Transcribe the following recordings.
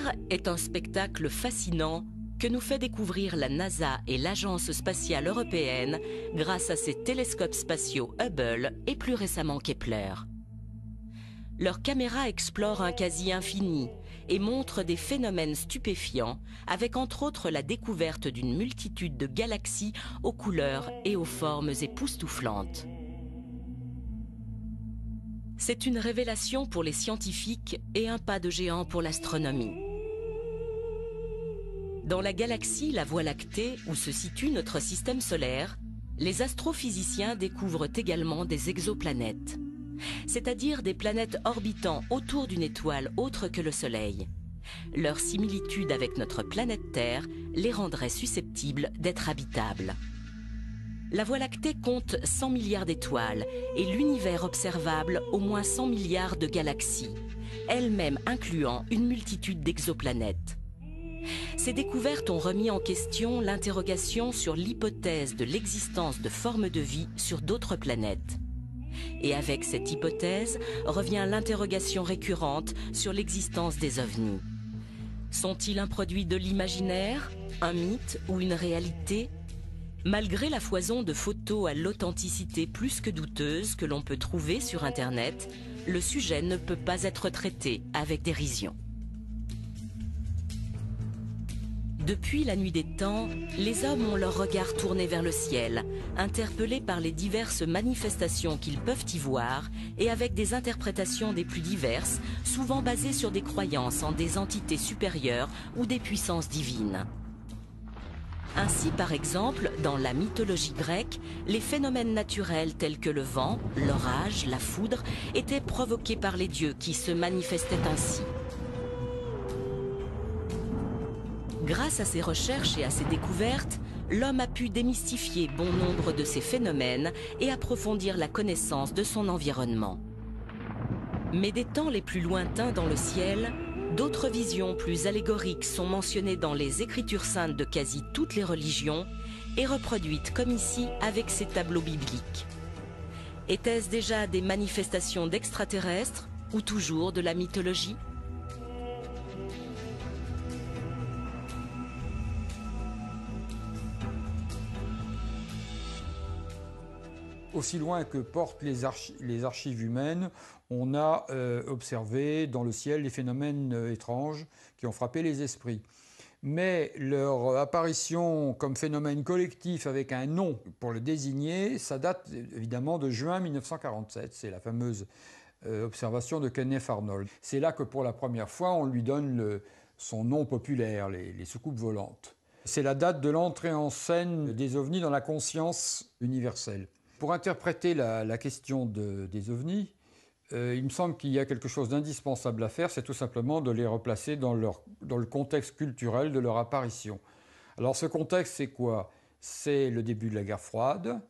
L'univers est un spectacle fascinant que nous fait découvrir la NASA et l'Agence spatiale européenne grâce à ses télescopes spatiaux Hubble et plus récemment Kepler. Leurs caméras explorent un quasi-infini et montrent des phénomènes stupéfiants avec entre autres la découverte d'une multitude de galaxies aux couleurs et aux formes époustouflantes. C'est une révélation pour les scientifiques et un pas de géant pour l'astronomie. Dans la galaxie la Voie lactée, où se situe notre système solaire, les astrophysiciens découvrent également des exoplanètes, c'est-à-dire des planètes orbitant autour d'une étoile autre que le Soleil. Leur similitude avec notre planète Terre les rendrait susceptibles d'être habitables. La Voie lactée compte 100 milliards d'étoiles et l'univers observable au moins 100 milliards de galaxies, elles-mêmes incluant une multitude d'exoplanètes. Ces découvertes ont remis en question l'interrogation sur l'hypothèse de l'existence de formes de vie sur d'autres planètes. Et avec cette hypothèse revient l'interrogation récurrente sur l'existence des ovnis. Sont-ils un produit de l'imaginaire, un mythe ou une réalité ? Malgré la foison de photos à l'authenticité plus que douteuse que l'on peut trouver sur Internet, le sujet ne peut pas être traité avec dérision. Depuis la nuit des temps, les hommes ont leur regard tourné vers le ciel, interpellés par les diverses manifestations qu'ils peuvent y voir et avec des interprétations des plus diverses, souvent basées sur des croyances en des entités supérieures ou des puissances divines. Ainsi, par exemple, dans la mythologie grecque, les phénomènes naturels tels que le vent, l'orage, la foudre étaient provoqués par les dieux qui se manifestaient ainsi. Grâce à ces recherches et à ces découvertes, l'homme a pu démystifier bon nombre de ces phénomènes et approfondir la connaissance de son environnement. Mais des temps les plus lointains dans le ciel, d'autres visions plus allégoriques sont mentionnées dans les Écritures saintes de quasi toutes les religions et reproduites comme ici avec ces tableaux bibliques. Étaient-ce déjà des manifestations d'extraterrestres ou toujours de la mythologie ? Aussi loin que portent les archives humaines, on a observé dans le ciel des phénomènes étranges qui ont frappé les esprits. Mais leur apparition comme phénomène collectif avec un nom pour le désigner, ça date évidemment de juin 1947. C'est la fameuse observation de Kenneth Arnold. C'est là que pour la première fois on lui donne son nom populaire, les soucoupes volantes. C'est la date de l'entrée en scène des ovnis dans la conscience universelle. Pour interpréter la question des ovnis, il me semble qu'il y a quelque chose d'indispensable à faire, c'est tout simplement de les replacer dans le contexte culturel de leur apparition. Alors ce contexte, c'est quoi? C'est le début de la guerre froide,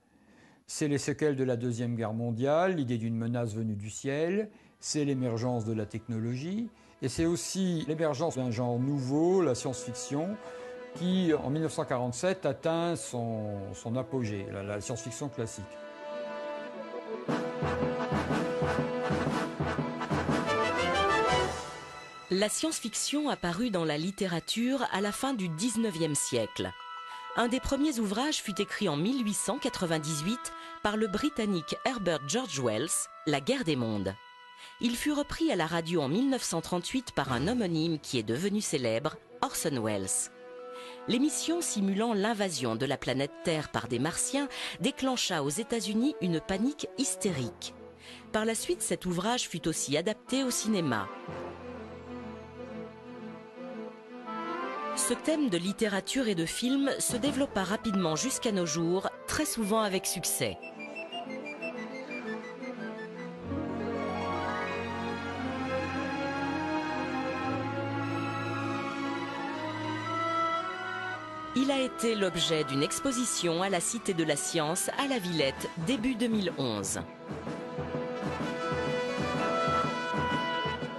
c'est les séquelles de la Deuxième Guerre mondiale, l'idée d'une menace venue du ciel, c'est l'émergence de la technologie, et c'est aussi l'émergence d'un genre nouveau, la science-fiction, qui, en 1947, atteint son apogée, la science-fiction classique. La science-fiction apparut dans la littérature à la fin du XIXe siècle. Un des premiers ouvrages fut écrit en 1898 par le Britannique Herbert George Wells, La guerre des mondes. Il fut repris à la radio en 1938 par un homonyme qui est devenu célèbre, Orson Welles. L'émission simulant l'invasion de la planète Terre par des Martiens déclencha aux États-Unis une panique hystérique. Par la suite, cet ouvrage fut aussi adapté au cinéma. Ce thème de littérature et de film se développa rapidement jusqu'à nos jours, très souvent avec succès. Il a été l'objet d'une exposition à la Cité de la Science à la Villette début 2011.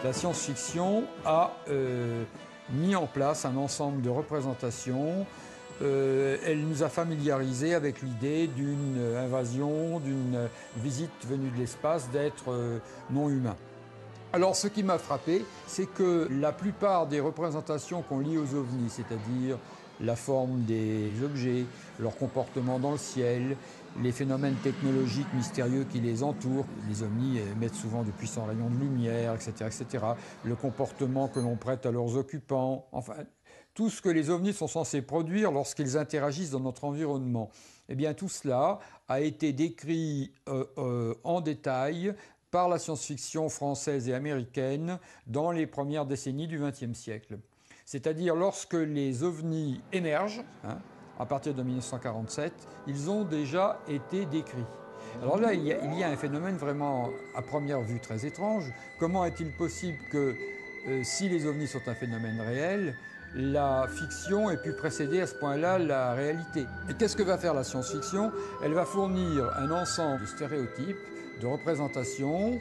La science-fiction a mis en place un ensemble de représentations. Elle nous a familiarisés avec l'idée d'une invasion, d'une visite venue de l'espace d'êtres non humains. Alors, ce qui m'a frappé, c'est que la plupart des représentations qu'on lit aux ovnis, c'est-à-dire la forme des objets, leur comportement dans le ciel, les phénomènes technologiques mystérieux qui les entourent, les ovnis émettent souvent de puissants rayons de lumière, etc., le comportement que l'on prête à leurs occupants, enfin, tout ce que les ovnis sont censés produire lorsqu'ils interagissent dans notre environnement. Eh bien, tout cela a été décrit en détail par la science-fiction française et américaine dans les premières décennies du XXe siècle. C'est-à-dire lorsque les ovnis émergent, à partir de 1947, ils ont déjà été décrits. Alors là, il y a un phénomène vraiment à première vue très étrange. Comment est-il possible que, si les ovnis sont un phénomène réel, la fiction ait pu précéder à ce point-là la réalité? Et qu'est-ce que va faire la science-fiction? Elle va fournir un ensemble de stéréotypes, de représentations.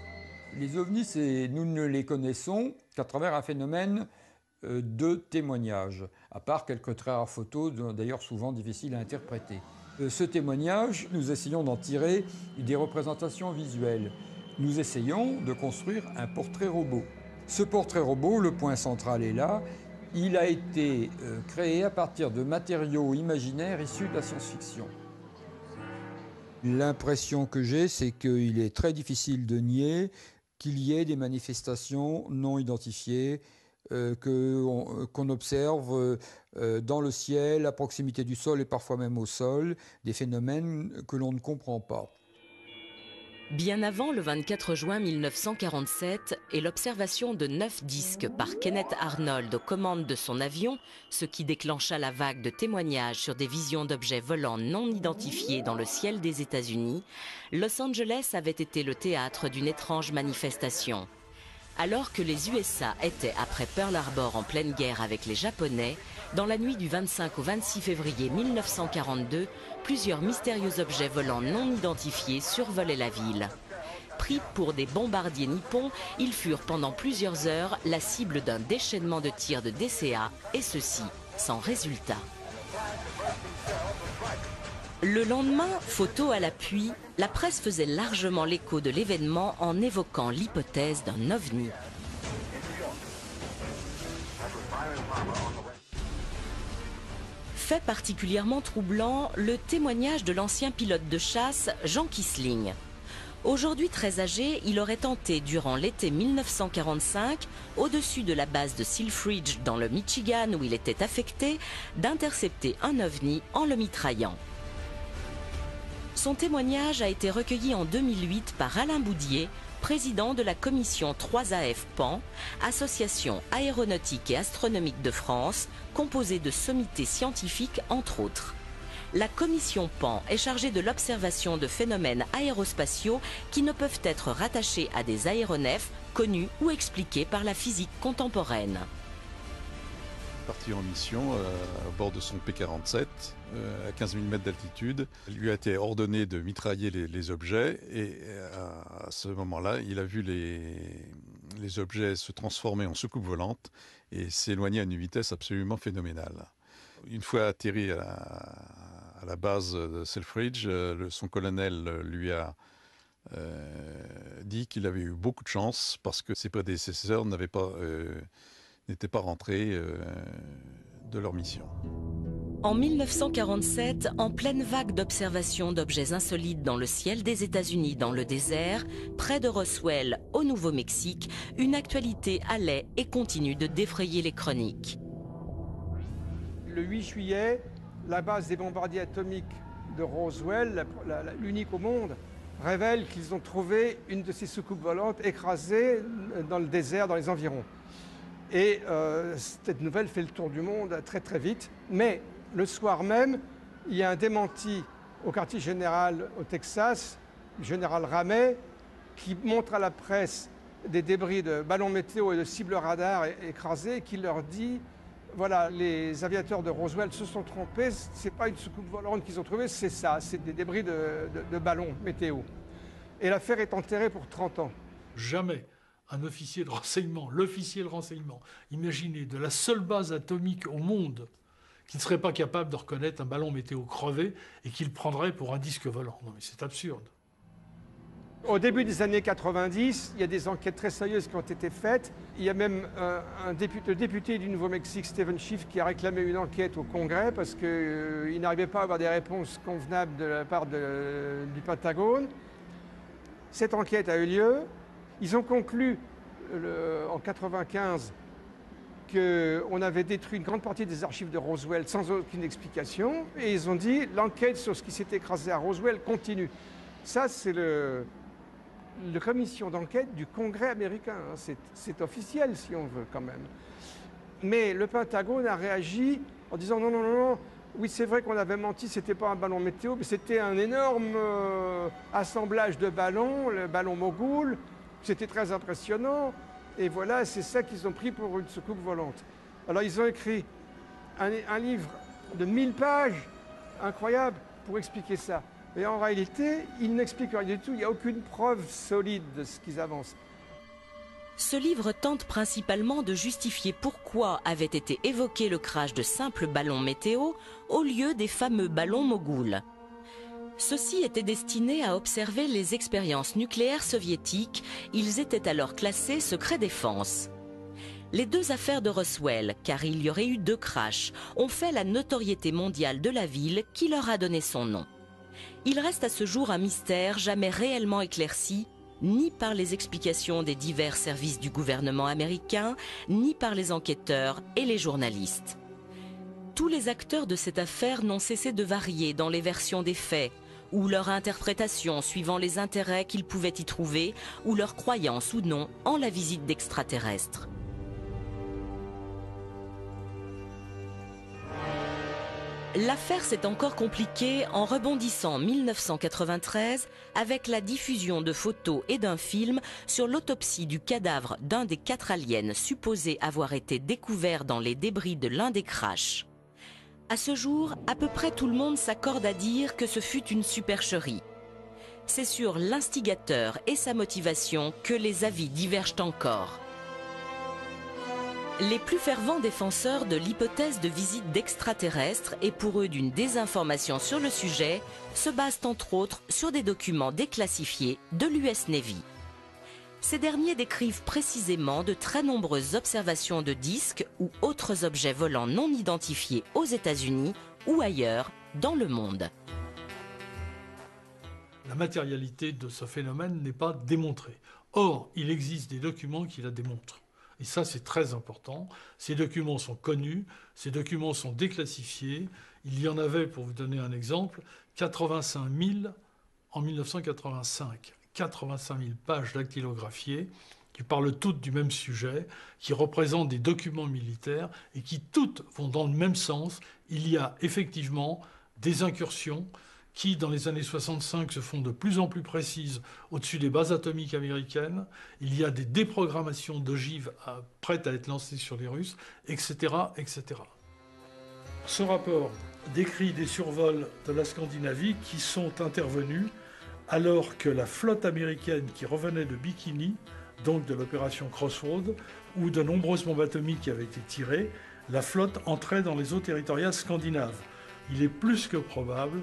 Les ovnis, nous ne les connaissons qu'à travers un phénomène de témoignage, à part quelques très rares photos, d'ailleurs souvent difficiles à interpréter. Ce témoignage, nous essayons d'en tirer des représentations visuelles. Nous essayons de construire un portrait robot. Ce portrait robot, le point central est là, il a été créé à partir de matériaux imaginaires issus de la science-fiction. L'impression que j'ai, c'est qu'il est très difficile de nier qu'il y ait des manifestations non identifiées qu'on observe dans le ciel, à proximité du sol et parfois même au sol, des phénomènes que l'on ne comprend pas. Bien avant le 24 juin 1947 et l'observation de 9 disques par Kenneth Arnold aux commandes de son avion, ce qui déclencha la vague de témoignages sur des visions d'objets volants non identifiés dans le ciel des États-Unis, Los Angeles avait été le théâtre d'une étrange manifestation. Alors que les USA étaient après Pearl Harbor en pleine guerre avec les Japonais, dans la nuit du 25 au 26 février 1942, plusieurs mystérieux objets volants non identifiés survolaient la ville. Pris pour des bombardiers nippons, ils furent pendant plusieurs heures la cible d'un déchaînement de tirs de DCA, et ceci sans résultat. Le lendemain, photo à l'appui, la presse faisait largement l'écho de l'événement en évoquant l'hypothèse d'un ovni. Fait particulièrement troublant, le témoignage de l'ancien pilote de chasse Jean Kissling. Aujourd'hui très âgé, il aurait tenté durant l'été 1945, au-dessus de la base de Selfridge dans le Michigan où il était affecté, d'intercepter un ovni en le mitraillant. Son témoignage a été recueilli en 2008 par Alain Boudier, président de la commission 3AF PAN, Association aéronautique et astronomique de France, composée de sommités scientifiques entre autres. La commission PAN est chargée de l'observation de phénomènes aérospatiaux qui ne peuvent être rattachés à des aéronefs connus ou expliqués par la physique contemporaine. Parti en mission à bord de son P-47 à 15 000 mètres d'altitude. Il lui a été ordonné de mitrailler les objets et à ce moment-là, il a vu les objets se transformer en soucoupes volantes et s'éloigner à une vitesse absolument phénoménale. Une fois atterri à la base de Selfridge, son colonel lui a dit qu'il avait eu beaucoup de chance parce que ses prédécesseurs n'étaient pas rentrés de leur mission. En 1947, en pleine vague d'observation d'objets insolites dans le ciel des États-Unis dans le désert, près de Roswell, au Nouveau-Mexique, une actualité allait et continue de défrayer les chroniques. Le 8 juillet, la base des bombardiers atomiques de Roswell, l'unique au monde, révèle qu'ils ont trouvé une de ces soucoupes volantes écrasée dans le désert, dans les environs. Et cette nouvelle fait le tour du monde très très vite. Mais le soir même, il y a un démenti au quartier général au Texas, le général Ramey, qui montre à la presse des débris de ballons météo et de cibles radars écrasés, qui leur dit voilà, les aviateurs de Roswell se sont trompés, c'est pas une soucoupe volante qu'ils ont trouvée, c'est ça, c'est des débris de ballons météo. Et l'affaire est enterrée pour 30 ans. Jamais un officier de renseignement, l'officier de renseignement, imaginez, de la seule base atomique au monde, qui ne serait pas capable de reconnaître un ballon météo crevé et qu'il prendrait pour un disque volant. Non mais c'est absurde. Au début des années 90, il y a des enquêtes très sérieuses qui ont été faites. Il y a même le député du Nouveau-Mexique, Stephen Schiff, qui a réclamé une enquête au Congrès parce qu'il n'arrivait pas à avoir des réponses convenables de la part du Pentagone. Cette enquête a eu lieu. Ils ont conclu en 1995 qu'on avait détruit une grande partie des archives de Roswell sans aucune explication. Et ils ont dit l'enquête sur ce qui s'est écrasé à Roswell continue. Ça, c'est la commission d'enquête du Congrès américain. C'est officiel, si on veut, quand même. Mais le Pentagone a réagi en disant non, non, non, non. Oui, c'est vrai qu'on avait menti, c'était pas un ballon météo, mais c'était un énorme assemblage de ballons, le ballon Mogul. C'était très impressionnant. Et voilà, c'est ça qu'ils ont pris pour une soucoupe volante. Alors, ils ont écrit un livre de 1000 pages, incroyable, pour expliquer ça. Et en réalité, ils n'expliquent rien du tout. Il n'y a aucune preuve solide de ce qu'ils avancent. Ce livre tente principalement de justifier pourquoi avait été évoqué le crash de simples ballons météo au lieu des fameux ballons Mogul. Ceux-ci étaient destinés à observer les expériences nucléaires soviétiques. Ils étaient alors classés secret défense. Les deux affaires de Roswell, car il y aurait eu 2 crashs, ont fait la notoriété mondiale de la ville qui leur a donné son nom. Il reste à ce jour un mystère jamais réellement éclairci, ni par les explications des divers services du gouvernement américain, ni par les enquêteurs et les journalistes. Tous les acteurs de cette affaire n'ont cessé de varier dans les versions des faits, ou leur interprétation suivant les intérêts qu'ils pouvaient y trouver, ou leur croyance ou non en la visite d'extraterrestres. L'affaire s'est encore compliquée en rebondissant en 1993 avec la diffusion de photos et d'un film sur l'autopsie du cadavre d'un des 4 aliens supposés avoir été découverts dans les débris de l'un des crashs. À ce jour, à peu près tout le monde s'accorde à dire que ce fut une supercherie. C'est sur l'instigateur et sa motivation que les avis divergent encore. Les plus fervents défenseurs de l'hypothèse de visite d'extraterrestres et pour eux d'une désinformation sur le sujet se basent entre autres sur des documents déclassifiés de l'US Navy. Ces derniers décrivent précisément de très nombreuses observations de disques ou autres objets volants non identifiés aux États-Unis ou ailleurs dans le monde. La matérialité de ce phénomène n'est pas démontrée. Or, il existe des documents qui la démontrent. Et ça, c'est très important. Ces documents sont connus, ces documents sont déclassifiés. Il y en avait, pour vous donner un exemple, 85 000 en 1985. 85 000 pages dactylographiées qui parlent toutes du même sujet, qui représentent des documents militaires et qui toutes vont dans le même sens. Il y a effectivement des incursions qui, dans les années 65, se font de plus en plus précises au-dessus des bases atomiques américaines. Il y a des déprogrammations d'ogives prêtes à être lancées sur les Russes, etc., etc. Ce rapport décrit des survols de la Scandinavie qui sont intervenus alors que la flotte américaine qui revenait de Bikini, donc de l'opération Crossroads, où de nombreuses bombes atomiques avaient été tirées, la flotte entrait dans les eaux territoriales scandinaves. Il est plus que probable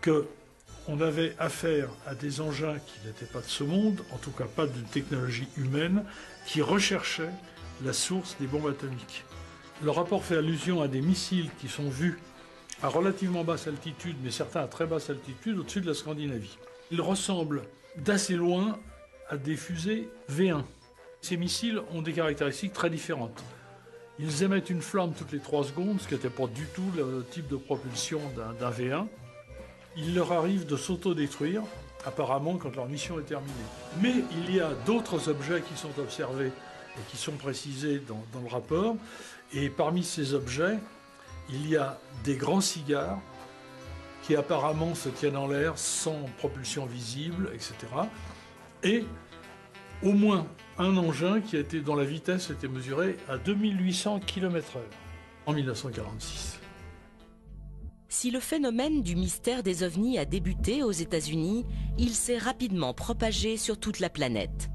qu'on avait affaire à des engins qui n'étaient pas de ce monde, en tout cas pas de technologie humaine, qui recherchaient la source des bombes atomiques. Le rapport fait allusion à des missiles qui sont vus à relativement basse altitude, mais certains à très basse altitude, au-dessus de la Scandinavie. Ils ressemblent d'assez loin à des fusées V1. Ces missiles ont des caractéristiques très différentes. Ils émettent une flamme toutes les 3 secondes, ce qui n'était pas du tout le type de propulsion d'un V1. Il leur arrive de s'autodétruire, apparemment quand leur mission est terminée. Mais il y a d'autres objets qui sont observés et qui sont précisés dans le rapport. Et parmi ces objets, il y a des grands cigares qui apparemment se tiennent en l'air sans propulsion visible, etc. Et au moins un engin dont la vitesse était mesurée à 2800 km/h en 1946. Si le phénomène du mystère des ovnis a débuté aux États-Unis, il s'est rapidement propagé sur toute la planète.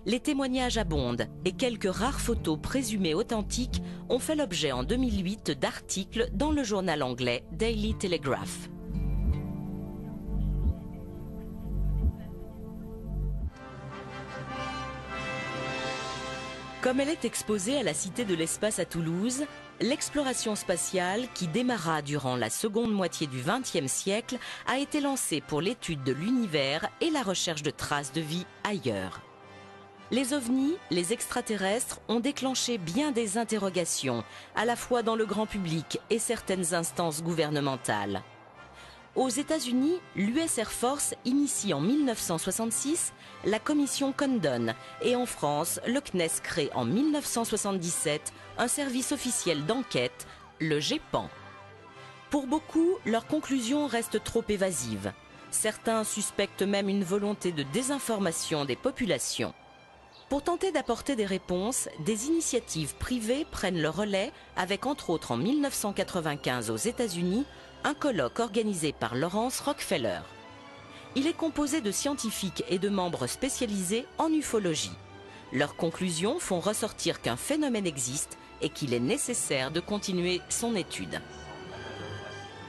Les témoignages abondent et quelques rares photos présumées authentiques ont fait l'objet en 2008 d'articles dans le journal anglais Daily Telegraph. Comme elle est exposée à la Cité de l'Espace à Toulouse, l'exploration spatiale, qui démarra durant la seconde moitié du XXe siècle, a été lancée pour l'étude de l'univers et la recherche de traces de vie ailleurs. Les ovnis, les extraterrestres, ont déclenché bien des interrogations, à la fois dans le grand public et certaines instances gouvernementales. Aux États-Unis, l'US Air Force initie en 1966 la commission Condon et en France, le CNES crée en 1977 un service officiel d'enquête, le GEPAN. Pour beaucoup, leurs conclusions restent trop évasives. Certains suspectent même une volonté de désinformation des populations. Pour tenter d'apporter des réponses, des initiatives privées prennent le relais avec entre autres en 1995 aux États-Unis un colloque organisé par Laurance Rockefeller. Il est composé de scientifiques et de membres spécialisés en ufologie. Leurs conclusions font ressortir qu'un phénomène existe et qu'il est nécessaire de continuer son étude.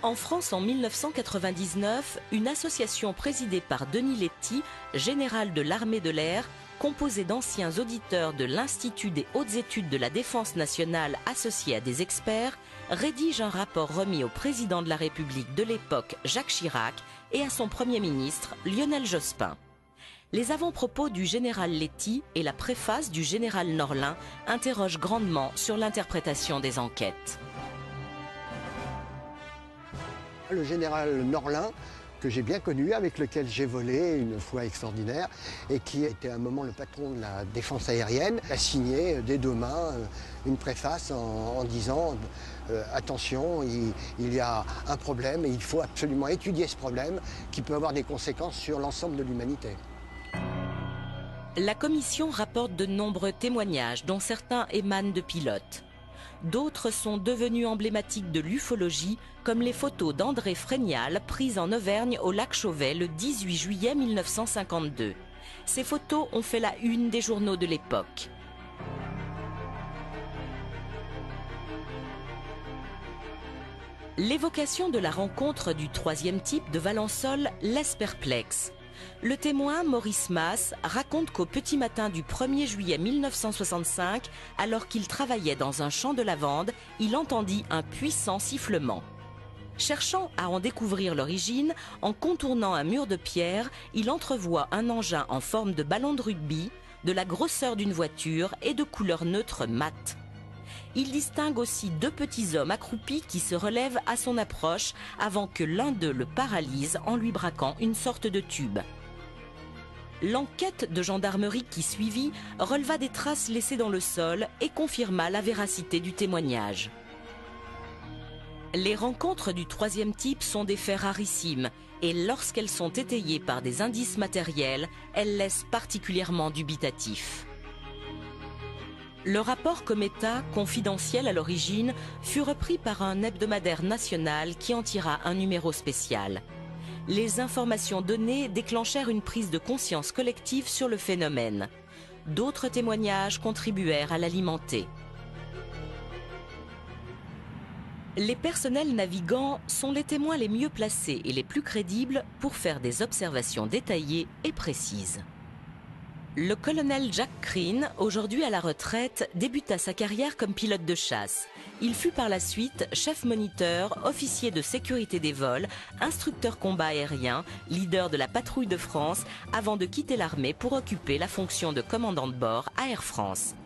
En France, en 1999, une association présidée par Denis Letty, général de l'armée de l'air, composée d'anciens auditeurs de l'Institut des hautes études de la défense nationale associés à des experts, rédige un rapport remis au président de la République de l'époque, Jacques Chirac, et à son Premier ministre, Lionel Jospin. Les avant-propos du général Letty et la préface du général Norlin interrogent grandement sur l'interprétation des enquêtes. Le général Norlin, que j'ai bien connu, avec lequel j'ai volé une fois extraordinaire, et qui était à un moment le patron de la défense aérienne, a signé des deux mains une préface en disant attention, il y a un problème et il faut absolument étudier ce problème qui peut avoir des conséquences sur l'ensemble de l'humanité. La commission rapporte de nombreux témoignages, dont certains émanent de pilotes. D'autres sont devenus emblématiques de l'ufologie, comme les photos d'André Frénial prises en Auvergne au lac Chauvet le 18 juillet 1952. Ces photos ont fait la une des journaux de l'époque. L'évocation de la rencontre du troisième type de Valençol laisse perplexe. Le témoin, Maurice Masse, raconte qu'au petit matin du 1er juillet 1965, alors qu'il travaillait dans un champ de lavande, il entendit un puissant sifflement. Cherchant à en découvrir l'origine, en contournant un mur de pierre, il entrevoit un engin en forme de ballon de rugby, de la grosseur d'une voiture et de couleur neutre mate. Il distingue aussi deux petits hommes accroupis qui se relèvent à son approche avant que l'un d'eux le paralyse en lui braquant une sorte de tube. L'enquête de gendarmerie qui suivit releva des traces laissées dans le sol et confirma la véracité du témoignage. Les rencontres du troisième type sont des faits rarissimes et lorsqu'elles sont étayées par des indices matériels, elles laissent particulièrement dubitatifs. Le rapport Cometa, confidentiel à l'origine, fut repris par un hebdomadaire national qui en tira un numéro spécial. Les informations données déclenchèrent une prise de conscience collective sur le phénomène. D'autres témoignages contribuèrent à l'alimenter. Les personnels navigants sont les témoins les mieux placés et les plus crédibles pour faire des observations détaillées et précises. Le colonel Jack Crean, aujourd'hui à la retraite, débuta sa carrière comme pilote de chasse. Il fut par la suite chef moniteur, officier de sécurité des vols, instructeur combat aérien, leader de la patrouille de France, avant de quitter l'armée pour occuper la fonction de commandant de bord à Air France.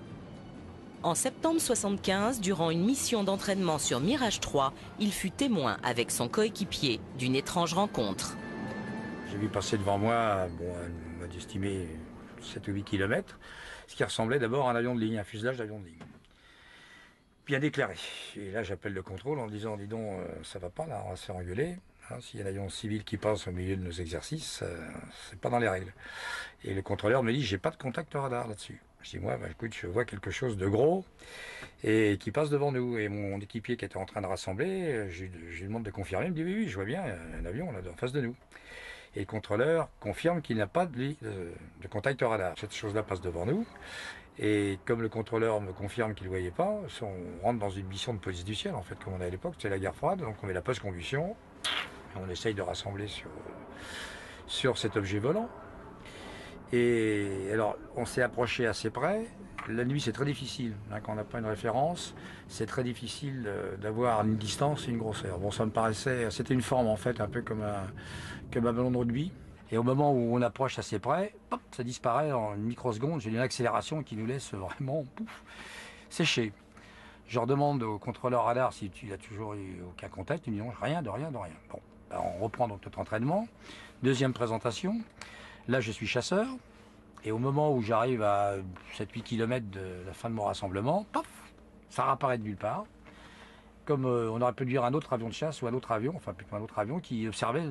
En septembre 1975, durant une mission d'entraînement sur Mirage 3, il fut témoin avec son coéquipier d'une étrange rencontre. J'ai vu passer devant moi, un mode estimé 7 ou 8 km, ce qui ressemblait d'abord à un avion de ligne, un fuselage d'avion de ligne. Bien éclairé. Et là, j'appelle le contrôle en disant, dis donc, ça va pas là, on va se faire engueuler. Hein, s'il y a un avion civil qui passe au milieu de nos exercices, c'est pas dans les règles. Et le contrôleur me dit, j'ai pas de contact radar là-dessus. Je dis, moi, écoute, je vois quelque chose de gros et qui passe devant nous. Et mon équipier qui était en train de rassembler, je lui demande de confirmer, il me dit, oui, je vois bien, un avion là en face de nous. Et le contrôleur confirme qu'il n'a pas de contact radar. Cette chose-là passe devant nous. Et comme le contrôleur me confirme qu'il ne voyait pas, on rentre dans une mission de police du ciel, en fait, comme on a à l'époque, c'était la guerre froide. Donc on met la post-combustion, et on essaye de rassembler sur cet objet volant. Et alors, on s'est approché assez près, La nuit, c'est très difficile. Quand on n'a pas une référence, c'est très difficile d'avoir une distance et une grosseur. Bon, ça me paraissait... C'était une forme, en fait, un peu comme un ballon de rugby. Et au moment où on approche assez près, hop, ça disparaît en une microseconde. J'ai une accélération qui nous laisse vraiment sécher. Je redemande au contrôleur radar s'il a toujours eu aucun contact. Il me dit non, rien, de rien, de rien. Bon, ben on reprend donc notre entraînement. Deuxième présentation. Là, je suis chasseur. Et au moment où j'arrive à 7-8 km de la fin de mon rassemblement, paf, ça réapparaît de nulle part. Comme on aurait pu dire un autre avion de chasse ou un autre avion, enfin plutôt un autre avion qui observait,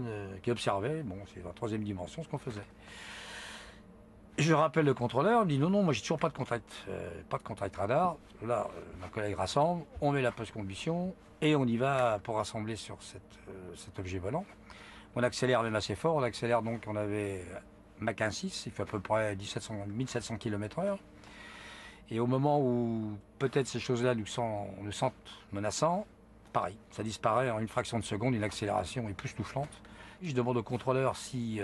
bon, c'est la troisième dimension ce qu'on faisait. Je rappelle le contrôleur, il me dit non, moi j'ai toujours pas de contact radar. Là, ma collègue rassemble, on met la post-combustion et on y va pour rassembler sur cet objet volant. On accélère même assez fort, on accélère donc, on avait Mach 1.6, il fait à peu près 1700 km/h. Et au moment où peut-être ces choses-là nous sentent menaçants, pareil, ça disparaît en une fraction de seconde, une accélération époustouflante. Je demande au contrôleur s'il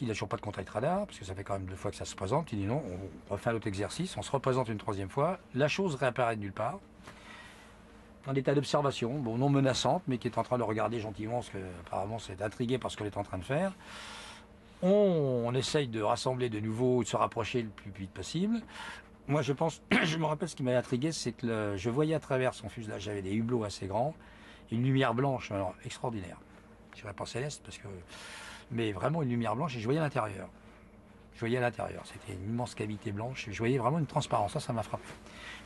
n'a toujours pas de contact radar, parce que ça fait quand même 2 fois que ça se présente. Il dit non, on refait un autre exercice, on se représente une 3e fois. La chose réapparaît de nulle part, en état d'observation, bon, non menaçante, mais qui est en train de regarder gentiment, parce qu'apparemment c'est intrigué par ce qu'elle est en train de faire. On essaye de rassembler de nouveau, de se rapprocher le plus vite possible. Moi, je me rappelle ce qui m'a intrigué, c'est que je voyais à travers son fuselage, j'avais des hublots assez grands, une lumière blanche, alors extraordinaire. Je dirais pas céleste, mais vraiment une lumière blanche, et je voyais à l'intérieur. C'était une immense cavité blanche, et je voyais vraiment une transparence, ça m'a frappé.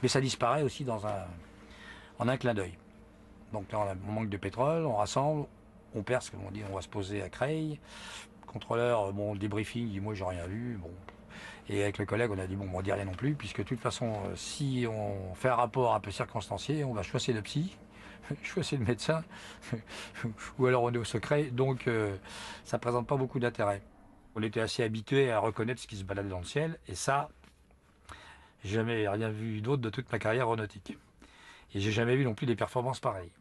Mais ça disparaît aussi en un clin d'œil. Donc là, on manque de pétrole, on rassemble, on perce, comme on dit, on va se poser à Creil. Contrôleur, bon, le débriefing, dit moi j'ai rien vu, bon. Et avec le collègue, on a dit bon, on dit rien non plus, puisque de toute façon, si on fait un rapport un peu circonstancié, on va choisir le psy, choisir le médecin, ou alors on est au secret, donc ça présente pas beaucoup d'intérêt. On était assez habitué à reconnaître ce qui se baladait dans le ciel, et ça, j'ai jamais rien vu d'autre de toute ma carrière aéronautique. Et j'ai jamais vu non plus des performances pareilles.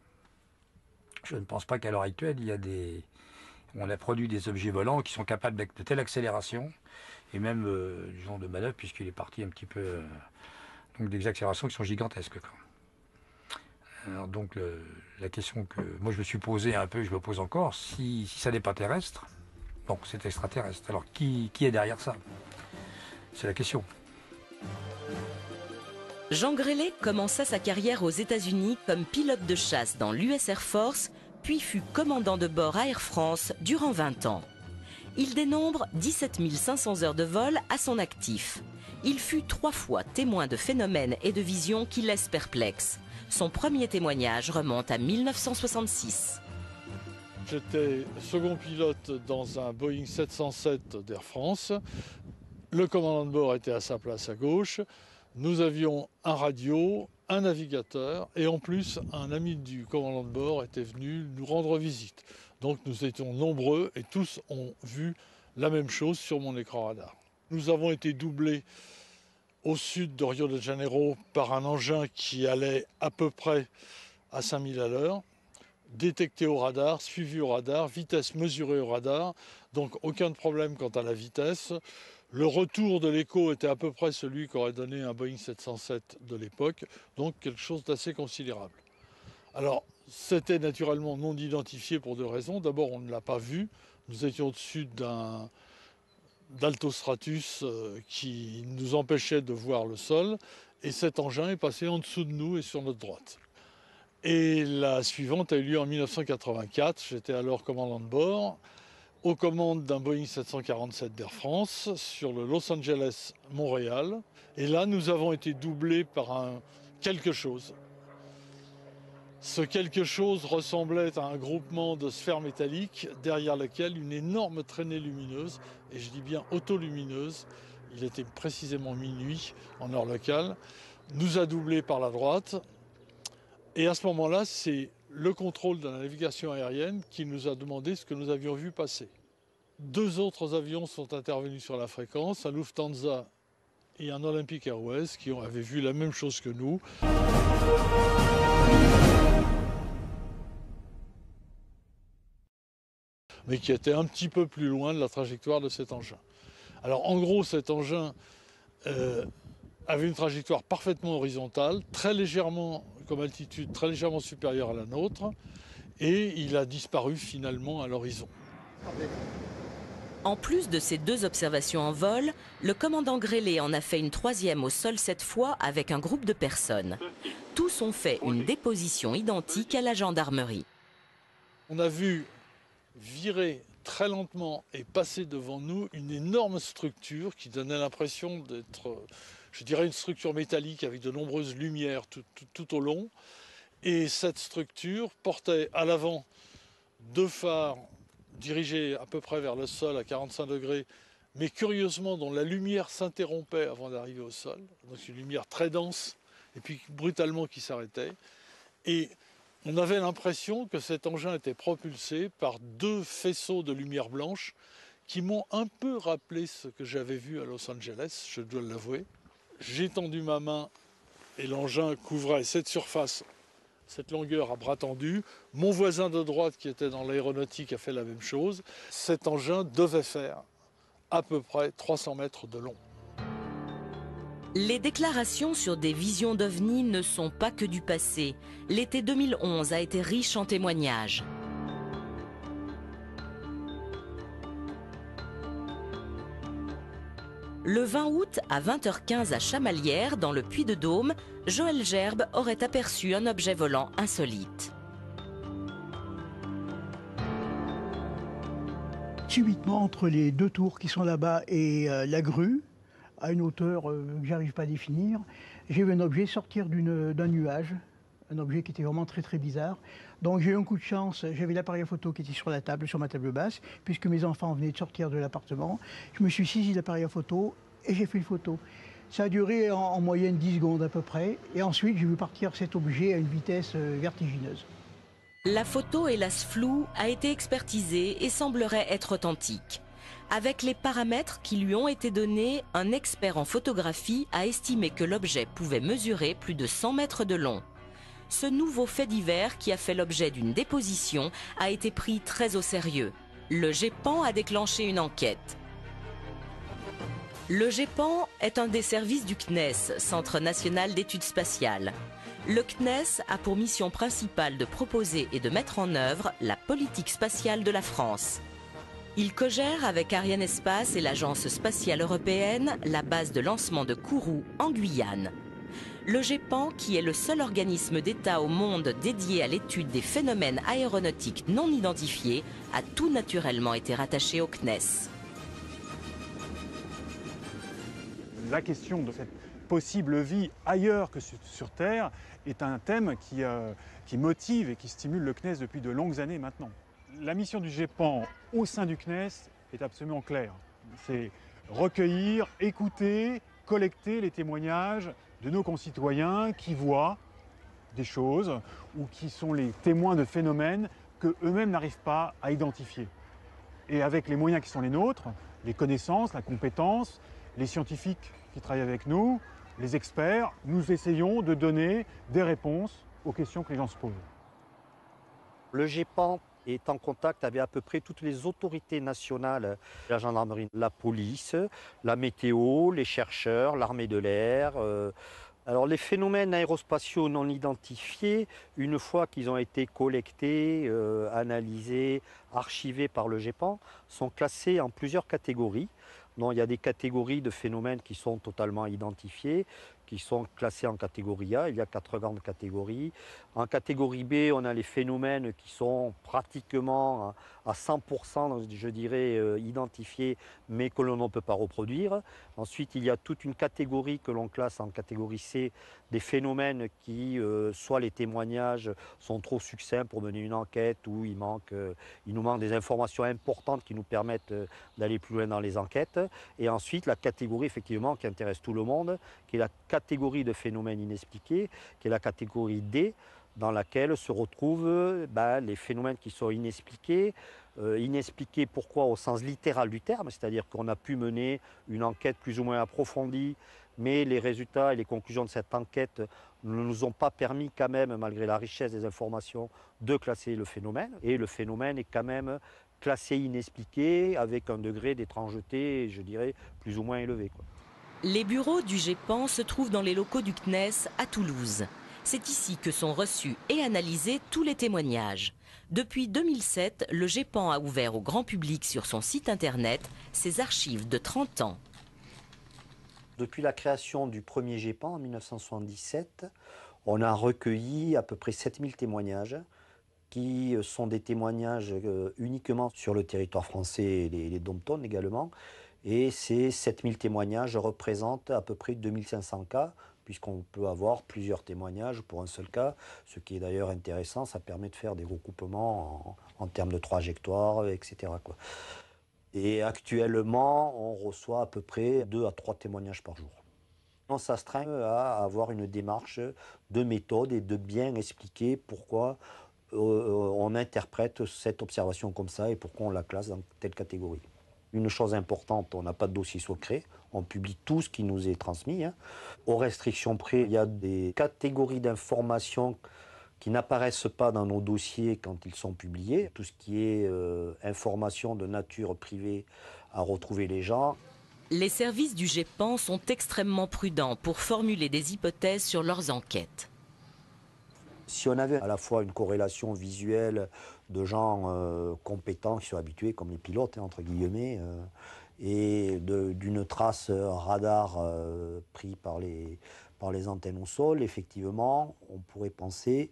Je ne pense pas qu'à l'heure actuelle, on a produit des objets volants qui sont capables de telle accélération, et même du genre de manœuvre, puisqu'il est parti un petit peu, donc des accélérations qui sont gigantesques. Alors donc la question que moi je me suis posée un peu, je me pose encore, si ça n'est pas terrestre, donc c'est extraterrestre. Alors qui est derrière ça? C'est la question. Jean Grellet commença sa carrière aux États-Unis comme pilote de chasse dans l'US Air Force, puis fut commandant de bord à Air France durant 20 ans. Il dénombre 17 500 heures de vol à son actif. Il fut 3 fois témoin de phénomènes et de visions qui laissent perplexe. Son premier témoignage remonte à 1966. J'étais second pilote dans un Boeing 707 d'Air France. Le commandant de bord était à sa place à gauche. Nous avions un radio, un navigateur et en plus un ami du commandant de bord était venu nous rendre visite. Donc nous étions nombreux et tous ont vu la même chose sur mon écran radar. Nous avons été doublés au sud de Rio de Janeiro par un engin qui allait à peu près à 5000 à l'heure, détecté au radar, suivi au radar, vitesse mesurée au radar, donc aucun problème quant à la vitesse. Le retour de l'écho était à peu près celui qu'aurait donné un Boeing 707 de l'époque, donc quelque chose d'assez considérable. Alors, c'était naturellement non identifié pour 2 raisons. D'abord, on ne l'a pas vu. Nous étions au-dessus d'altostratus qui nous empêchait de voir le sol. Et cet engin est passé en dessous de nous et sur notre droite. Et la suivante a eu lieu en 1984. J'étais alors commandant de bord, aux commandes d'un Boeing 747 d'Air France sur le Los Angeles-Montréal. Et là, nous avons été doublés par quelque chose. Ce quelque chose ressemblait à un groupement de sphères métalliques derrière lequel une énorme traînée lumineuse, et je dis bien autolumineuse, il était précisément minuit en heure locale, nous a doublés par la droite. Et à ce moment-là, c'est le contrôle de la navigation aérienne qui nous a demandé ce que nous avions vu passer. 2 autres avions sont intervenus sur la fréquence, un Lufthansa et un Olympic Airways qui avaient vu la même chose que nous. Mais qui était un petit peu plus loin de la trajectoire de cet engin. Alors en gros, cet engin avait une trajectoire parfaitement horizontale, très légèrement, comme altitude, très légèrement supérieure à la nôtre, et il a disparu finalement à l'horizon. En plus de ces 2 observations en vol, le commandant Grélé en a fait une 3e au sol cette fois avec un groupe de personnes. Tous ont fait une déposition identique à la gendarmerie. On a vu virer très lentement et passer devant nous une énorme structure qui donnait l'impression d'être, je dirais, une structure métallique avec de nombreuses lumières tout au long. Et cette structure portait à l'avant 2 phares dirigés à peu près vers le sol à 45 degrés, mais curieusement dont la lumière s'interrompait avant d'arriver au sol. Donc une lumière très dense et puis brutalement qui s'arrêtait. Et on avait l'impression que cet engin était propulsé par 2 faisceaux de lumière blanche qui m'ont un peu rappelé ce que j'avais vu à Los Angeles, je dois l'avouer. J'ai tendu ma main et l'engin couvrait cette surface, cette longueur à bras tendu. Mon voisin de droite qui était dans l'aéronautique a fait la même chose. Cet engin devait faire à peu près 300 mètres de long. Les déclarations sur des visions d'OVNI ne sont pas que du passé. L'été 2011 a été riche en témoignages. Le 20 août, à 20h15 à Chamalières, dans le Puy-de-Dôme, Joël Gerbe aurait aperçu un objet volant insolite. Subitement, entre les 2 tours qui sont là-bas et la grue, à une hauteur que j'arrive pas à définir, j'ai vu un objet sortir d'un nuage, un objet qui était vraiment très très bizarre. Donc j'ai eu un coup de chance, j'avais l'appareil photo qui était sur la table, sur ma table basse, puisque mes enfants venaient de sortir de l'appartement. Je me suis saisi de l'appareil à photo et j'ai fait une photo. Ça a duré en moyenne 10 secondes à peu près, et ensuite j'ai vu partir cet objet à une vitesse vertigineuse. La photo, hélas floue, a été expertisée et semblerait être authentique. Avec les paramètres qui lui ont été donnés, un expert en photographie a estimé que l'objet pouvait mesurer plus de 100 mètres de long. Ce nouveau fait divers, qui a fait l'objet d'une déposition, a été pris très au sérieux. Le GEPAN a déclenché une enquête. Le GEPAN est un des services du CNES, Centre national d'études spatiales. Le CNES a pour mission principale de proposer et de mettre en œuvre la politique spatiale de la France. Il cogère avec Arianespace et l'Agence spatiale européenne la base de lancement de Kourou en Guyane. Le GEPAN, qui est le seul organisme d'État au monde dédié à l'étude des phénomènes aéronautiques non identifiés, a tout naturellement été rattaché au CNES. La question de cette possible vie ailleurs que sur Terre est un thème qui motive et qui stimule le CNES depuis de longues années maintenant. La mission du GEPAN au sein du CNES est absolument claire. C'est recueillir, écouter, collecter les témoignages de nos concitoyens qui voient des choses ou qui sont les témoins de phénomènes qu'eux-mêmes n'arrivent pas à identifier. Et avec les moyens qui sont les nôtres, les connaissances, la compétence, les scientifiques qui travaillent avec nous, les experts, nous essayons de donner des réponses aux questions que les gens se posent. Le GEPAN est en contact avec à peu près toutes les autorités nationales, la gendarmerie, la police, la météo, les chercheurs, l'armée de l'air. Alors les phénomènes aérospatiaux non identifiés, une fois qu'ils ont été collectés, analysés, archivés par le GEPAN, sont classés en plusieurs catégories. Donc, il y a des catégories de phénomènes qui sont totalement identifiés, qui sont classés en catégorie A. Il y a 4 grandes catégories. En catégorie B, on a les phénomènes qui sont pratiquement à 100%, je dirais, identifiés, mais que l'on ne peut pas reproduire. Ensuite, il y a toute une catégorie que l'on classe en catégorie C, des phénomènes qui, soit les témoignages sont trop succincts pour mener une enquête, ou il nous manque des informations importantes qui nous permettent d'aller plus loin dans les enquêtes. Et ensuite, la catégorie, effectivement, qui intéresse tout le monde, qui est la catégorie de phénomènes inexpliqués, qui est la catégorie D, dans laquelle se retrouvent les phénomènes qui sont inexpliqués. Inexpliqués pourquoi au sens littéral du terme, c'est-à-dire qu'on a pu mener une enquête plus ou moins approfondie, mais les résultats et les conclusions de cette enquête ne nous ont pas permis quand même, malgré la richesse des informations, de classer le phénomène. Et le phénomène est quand même classé inexpliqué avec un degré d'étrangeté, je dirais, plus ou moins élevé, quoi. Les bureaux du GEPAN se trouvent dans les locaux du CNES à Toulouse. C'est ici que sont reçus et analysés tous les témoignages. Depuis 2007, le GEPAN a ouvert au grand public sur son site internet ses archives de 30 ans. Depuis la création du premier GEPAN en 1977, on a recueilli à peu près 7000 témoignages qui sont des témoignages uniquement sur le territoire français et les dom-toms également. Et ces 7000 témoignages représentent à peu près 2500 cas, puisqu'on peut avoir plusieurs témoignages pour un seul cas. Ce qui est d'ailleurs intéressant, ça permet de faire des recoupements en termes de trajectoire, etc. Et actuellement, on reçoit à peu près 2 à 3 témoignages par jour. On s'astreint à avoir une démarche de méthode et de bien expliquer pourquoi on interprète cette observation comme ça et pourquoi on la classe dans telle catégorie. Une chose importante, on n'a pas de dossier secret, on publie tout ce qui nous est transmis. Aux restrictions près, il y a des catégories d'informations qui n'apparaissent pas dans nos dossiers quand ils sont publiés. Tout ce qui est information de nature privée à retrouver les gens. Les services du GEPAN sont extrêmement prudents pour formuler des hypothèses sur leurs enquêtes. Si on avait à la fois une corrélation visuelle de gens compétents qui sont habitués, comme les pilotes, entre guillemets, et d'une trace radar pris par les antennes au sol, effectivement, on pourrait penser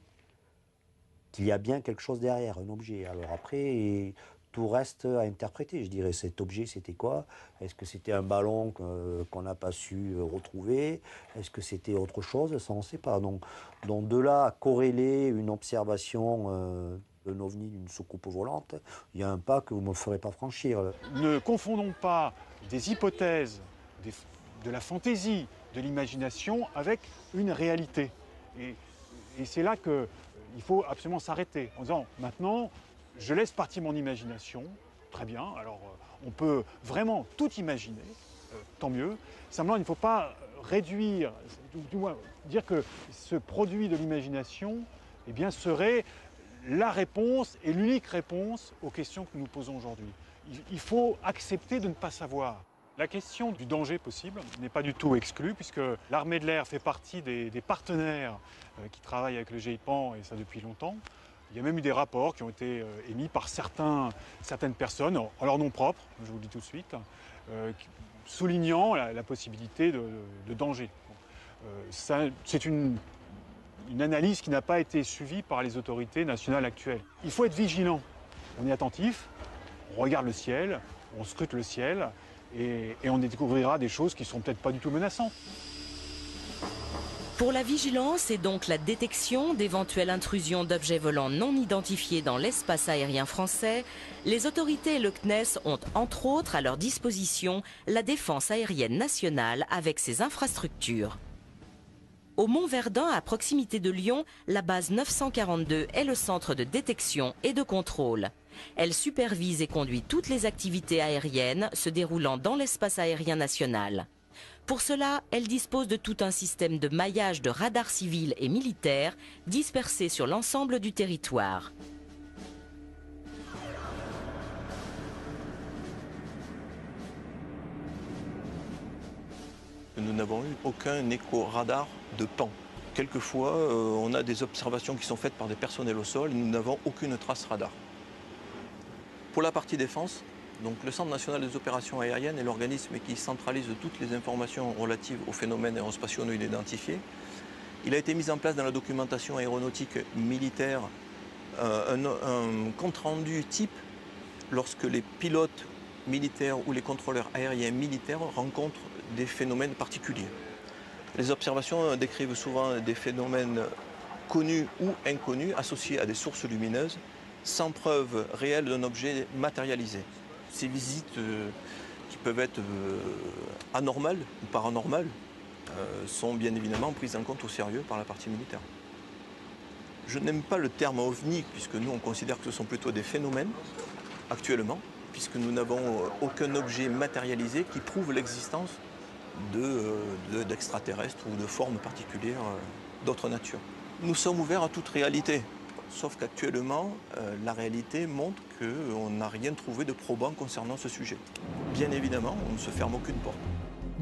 qu'il y a bien quelque chose derrière, un objet. Alors après, tout reste à interpréter. Je dirais, cet objet, c'était quoi? Est-ce que c'était un ballon qu'on n'a pas su retrouver? Est-ce que c'était autre chose? Ça, on ne sait pas. Donc de là à corréler une observation d'un ovni, d'une soucoupe volante, il y a un pas que vous ne me ferez pas franchir. Ne confondons pas des hypothèses, de la fantaisie, de l'imagination avec une réalité. Et c'est là qu'il faut absolument s'arrêter en disant, maintenant, je laisse partir mon imagination, très bien, alors on peut vraiment tout imaginer, tant mieux. Simplement, il ne faut pas réduire, du moins dire que ce produit de l'imagination eh bien, serait la réponse et l'unique réponse aux questions que nous posons aujourd'hui. Il faut accepter de ne pas savoir. La question du danger possible n'est pas du tout exclue, puisque l'armée de l'air fait partie des partenaires qui travaillent avec le GEPAN, et ça depuis longtemps. Il y a même eu des rapports qui ont été émis par certaines personnes, en leur nom propre, je vous le dis tout de suite, soulignant la possibilité de danger. C'est une analyse qui n'a pas été suivie par les autorités nationales actuelles. Il faut être vigilant, on est attentif, on regarde le ciel, on scrute le ciel, et on découvrira des choses qui ne sont peut-être pas du tout menaçantes. Pour la vigilance et donc la détection d'éventuelles intrusions d'objets volants non identifiés dans l'espace aérien français, les autorités et le CNES ont entre autres à leur disposition la défense aérienne nationale avec ses infrastructures. Au Mont-Verdun, à proximité de Lyon, la base 942 est le centre de détection et de contrôle. Elle supervise et conduit toutes les activités aériennes se déroulant dans l'espace aérien national. Pour cela, elle dispose de tout un système de maillage de radars civils et militaires dispersés sur l'ensemble du territoire. Nous n'avons eu aucun écho-radar de pan. Quelquefois, on a des observations qui sont faites par des personnels au sol et nous n'avons aucune trace radar. Pour la partie défense, donc le Centre national des opérations aériennes est l'organisme qui centralise toutes les informations relatives aux phénomènes aérospatiaux non identifiés. Il a été mis en place dans la documentation aéronautique militaire un compte-rendu type lorsque les pilotes militaires ou les contrôleurs aériens militaires rencontrent des phénomènes particuliers. Les observations décrivent souvent des phénomènes connus ou inconnus associés à des sources lumineuses sans preuve réelle d'un objet matérialisé. Ces visites qui peuvent être anormales ou paranormales sont bien évidemment prises en compte au sérieux par la partie militaire. Je n'aime pas le terme ovni puisque nous on considère que ce sont plutôt des phénomènes actuellement puisque nous n'avons aucun objet matérialisé qui prouve l'existence d'extraterrestres ou de formes particulières d'autre nature. Nous sommes ouverts à toute réalité. Sauf qu'actuellement, la réalité montre qu'on n'a rien trouvé de probant concernant ce sujet. Bien évidemment, on ne se ferme aucune porte.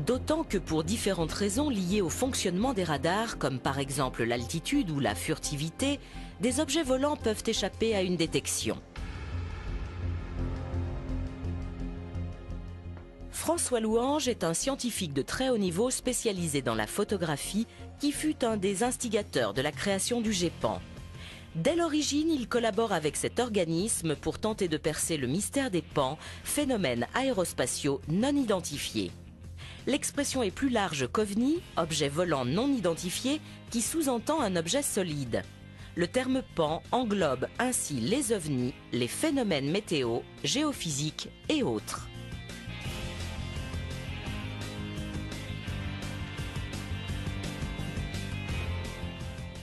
D'autant que pour différentes raisons liées au fonctionnement des radars, comme par exemple l'altitude ou la furtivité, des objets volants peuvent échapper à une détection. François Louange est un scientifique de très haut niveau spécialisé dans la photographie qui fut un des instigateurs de la création du GEPAN. Dès l'origine, il collabore avec cet organisme pour tenter de percer le mystère des pans, phénomènes aérospatiaux non identifiés. L'expression est plus large qu'OVNI, objet volant non identifié, qui sous-entend un objet solide. Le terme pan englobe ainsi les ovnis, les phénomènes météo, géophysiques et autres.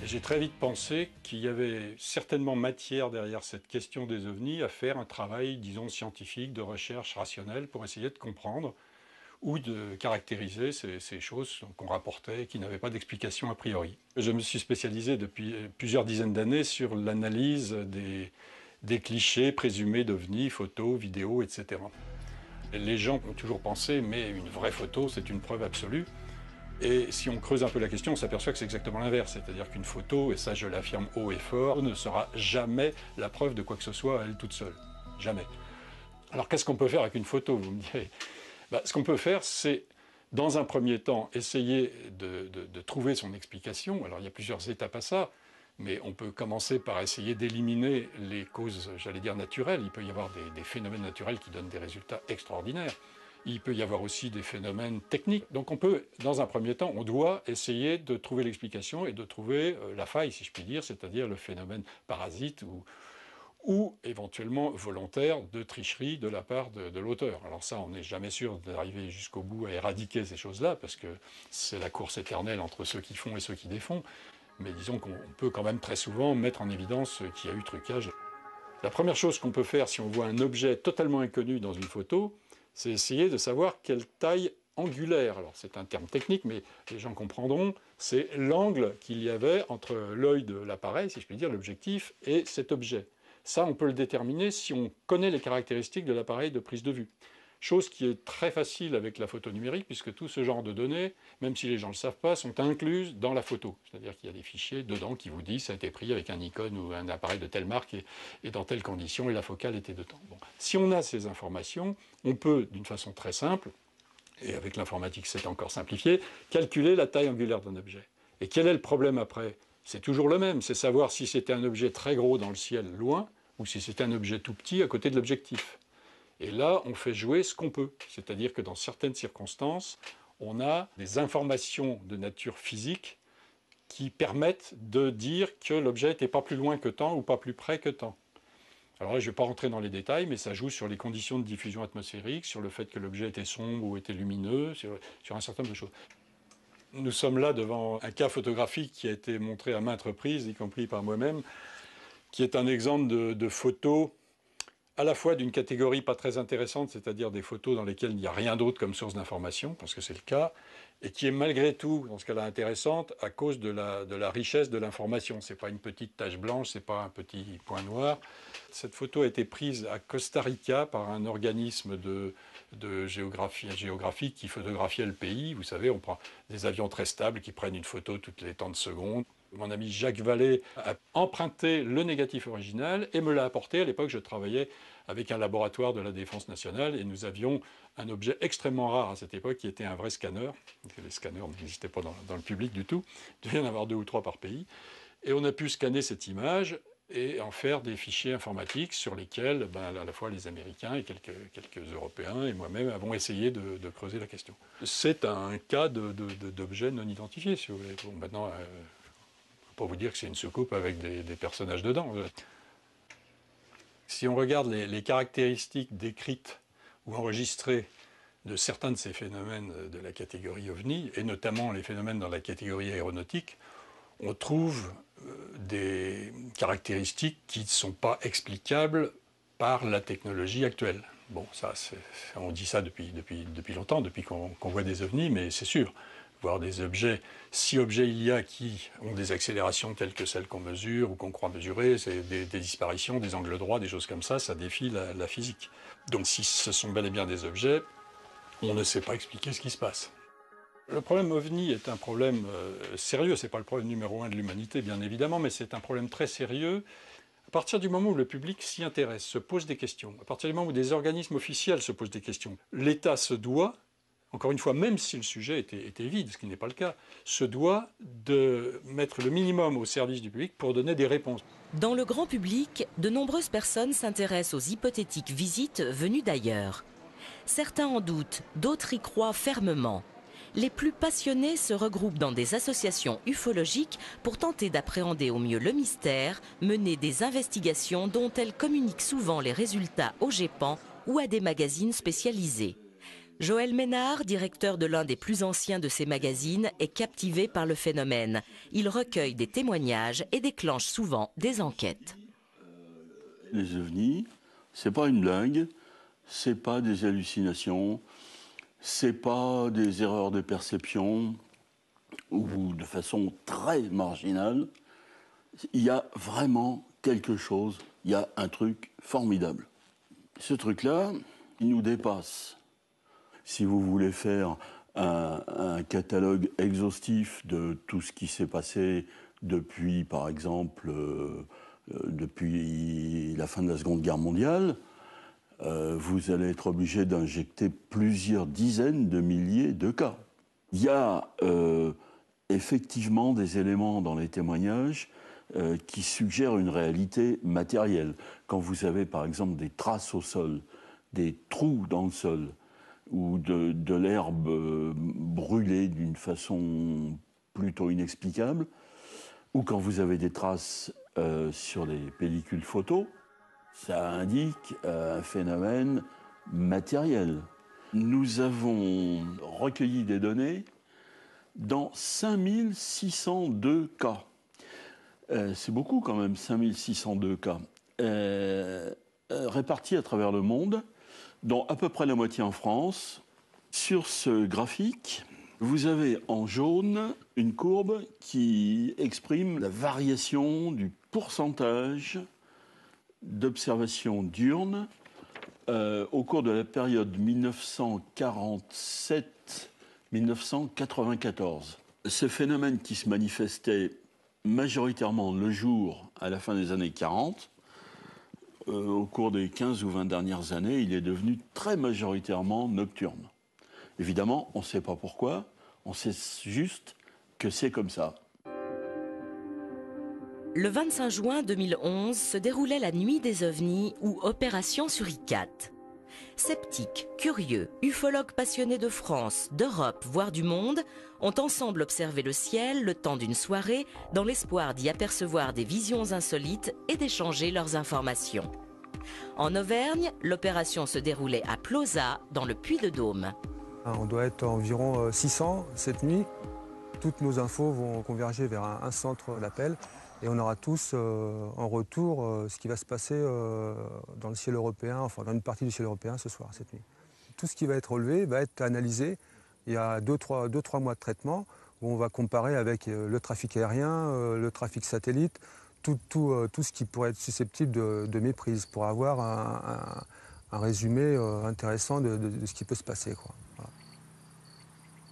J'ai très vite pensé qu'il y avait certainement matière derrière cette question des ovnis à faire un travail, disons, scientifique, de recherche rationnelle pour essayer de comprendre ou de caractériser ces choses qu'on rapportait et qui n'avaient pas d'explication a priori. Je me suis spécialisé depuis plusieurs dizaines d'années sur l'analyse des clichés présumés d'ovnis, photos, vidéos, etc. Les gens ont toujours pensé, mais une vraie photo, c'est une preuve absolue. Et si on creuse un peu la question, on s'aperçoit que c'est exactement l'inverse. C'est-à-dire qu'une photo, et ça je l'affirme haut et fort, ne sera jamais la preuve de quoi que ce soit à elle toute seule. Jamais. Alors qu'est-ce qu'on peut faire avec une photo, vous me direz? Ce qu'on peut faire, c'est, dans un premier temps, essayer de trouver son explication. Alors il y a plusieurs étapes à ça, mais on peut commencer par essayer d'éliminer les causes, j'allais dire, naturelles. Il peut y avoir des phénomènes naturels qui donnent des résultats extraordinaires. Il peut y avoir aussi des phénomènes techniques. Donc on peut, dans un premier temps, on doit essayer de trouver l'explication et de trouver la faille, si je puis dire, c'est-à-dire le phénomène parasite ou éventuellement volontaire de tricherie de la part de l'auteur. Alors ça, on n'est jamais sûr d'arriver jusqu'au bout à éradiquer ces choses-là, parce que c'est la course éternelle entre ceux qui font et ceux qui défont. Mais disons qu'on peut quand même très souvent mettre en évidence qu'il y a eu trucage. La première chose qu'on peut faire si on voit un objet totalement inconnu dans une photo, c'est essayer de savoir quelle taille angulaire, alors c'est un terme technique, mais les gens comprendront, c'est l'angle qu'il y avait entre l'œil de l'appareil, si je puis dire, l'objectif, et cet objet. Ça, on peut le déterminer si on connaît les caractéristiques de l'appareil de prise de vue. Chose qui est très facile avec la photo numérique, puisque tout ce genre de données, même si les gens ne le savent pas, sont incluses dans la photo. C'est-à-dire qu'il y a des fichiers dedans qui vous disent ça a été pris avec un Nikon ou un appareil de telle marque et dans telles conditions, et la focale était dedans. Bon. Si on a ces informations, on peut, d'une façon très simple, et avec l'informatique c'est encore simplifié, calculer la taille angulaire d'un objet. Et quel est le problème après? C'est toujours le même, c'est savoir si c'était un objet très gros dans le ciel, loin, ou si c'était un objet tout petit à côté de l'objectif. Et là, on fait jouer ce qu'on peut. C'est-à-dire que dans certaines circonstances, on a des informations de nature physique qui permettent de dire que l'objet n'était pas plus loin que tant ou pas plus près que tant. Alors là, je ne vais pas rentrer dans les détails, mais ça joue sur les conditions de diffusion atmosphérique, sur le fait que l'objet était sombre ou était lumineux, sur un certain nombre de choses. Nous sommes là devant un cas photographique qui a été montré à maintes reprises, y compris par moi-même, qui est un exemple de photo à la fois d'une catégorie pas très intéressante, c'est-à-dire des photos dans lesquelles il n'y a rien d'autre comme source d'information, parce que c'est le cas, et qui est malgré tout, dans ce cas-là, intéressante à cause de la richesse de l'information. Ce n'est pas une petite tache blanche, ce n'est pas un petit point noir. Cette photo a été prise à Costa Rica par un organisme de géographie qui photographiait le pays. Vous savez, on prend des avions très stables qui prennent une photo toutes les temps de secondes. Mon ami Jacques Vallée a emprunté le négatif original et me l'a apporté. À l'époque, je travaillais avec un laboratoire de la Défense nationale et nous avions un objet extrêmement rare à cette époque qui était un vrai scanner. Les scanners n'existaient pas dans le public du tout. Il devait y en avoir 2 ou 3 par pays. Et on a pu scanner cette image et en faire des fichiers informatiques sur lesquels à la fois les Américains et quelques Européens et moi-même avons essayé de creuser la question. C'est un cas d'objet non identifié, si vous voulez. Bon, maintenant, pour vous dire que c'est une soucoupe avec des personnages dedans. Si on regarde les caractéristiques décrites ou enregistrées de certains de ces phénomènes de la catégorie OVNI, et notamment les phénomènes dans la catégorie aéronautique, on trouve des caractéristiques qui ne sont pas explicables par la technologie actuelle. Bon, ça, on dit ça depuis longtemps, depuis qu'on voit des ovnis, mais c'est sûr. Voir des objets, si objets il y a qui ont des accélérations telles que celles qu'on mesure ou qu'on croit mesurer, c'est des disparitions, des angles droits, des choses comme ça défie la physique. Donc si ce sont bel et bien des objets, on ne sait pas expliquer ce qui se passe. Le problème OVNI est un problème sérieux. Ce n'est pas le problème numéro 1 de l'humanité, bien évidemment, mais c'est un problème très sérieux. À partir du moment où le public s'y intéresse, se pose des questions, à partir du moment où des organismes officiels se posent des questions, l'État se doit, encore une fois, même si le sujet était vide, ce qui n'est pas le cas, se doit de mettre le minimum au service du public pour donner des réponses. Dans le grand public, de nombreuses personnes s'intéressent aux hypothétiques visites venues d'ailleurs. Certains en doutent, d'autres y croient fermement. Les plus passionnés se regroupent dans des associations ufologiques pour tenter d'appréhender au mieux le mystère, mener des investigations dont elles communiquent souvent les résultats au GEPAN ou à des magazines spécialisés. Joël Ménard, directeur de l'un des plus anciens de ces magazines, est captivé par le phénomène. Il recueille des témoignages et déclenche souvent des enquêtes. Les ovnis, c'est pas une blague, c'est pas des hallucinations, c'est pas des erreurs de perception ou de façon très marginale. Il y a vraiment quelque chose, il y a un truc formidable. Ce truc-là, il nous dépasse. Si vous voulez faire un catalogue exhaustif de tout ce qui s'est passé depuis, par exemple, depuis la fin de la Seconde Guerre mondiale, vous allez être obligé d'injecter plusieurs dizaines de milliers de cas. Il y a effectivement des éléments dans les témoignages qui suggèrent une réalité matérielle. Quand vous avez par exemple des traces au sol, des trous dans le sol, ou de l'herbe brûlée d'une façon plutôt inexplicable, ou quand vous avez des traces sur les pellicules photos, ça indique un phénomène matériel. Nous avons recueilli des données dans 5602 cas. C'est beaucoup quand même, 5602 cas. Répartis à travers le monde, dont à peu près la moitié en France. Sur ce graphique, vous avez en jaune une courbe qui exprime la variation du pourcentage d'observations diurnes au cours de la période 1947-1994. Ce phénomène qui se manifestait majoritairement le jour à la fin des années 40, au cours des 15 ou 20 dernières années, il est devenu très majoritairement nocturne. Évidemment, on ne sait pas pourquoi, on sait juste que c'est comme ça. Le 25 juin 2011 se déroulait la Nuit des OVNIs ou Opération Suricat. Sceptiques, curieux, ufologues passionnés de France, d'Europe, voire du monde, ont ensemble observé le ciel le temps d'une soirée dans l'espoir d'y apercevoir des visions insolites et d'échanger leurs informations. En Auvergne, l'opération se déroulait à Plauzat, dans le Puy-de-Dôme. On doit être environ 600 cette nuit. Toutes nos infos vont converger vers un centre d'appel et on aura tous en retour ce qui va se passer dans le ciel européen, enfin dans une partie du ciel européen ce soir, cette nuit. Tout ce qui va être relevé va être analysé. Il y a 2-3 mois de traitement où on va comparer avec le trafic aérien, le trafic satellite, tout ce qui pourrait être susceptible de méprise pour avoir un résumé intéressant de ce qui peut se passer, quoi. Voilà.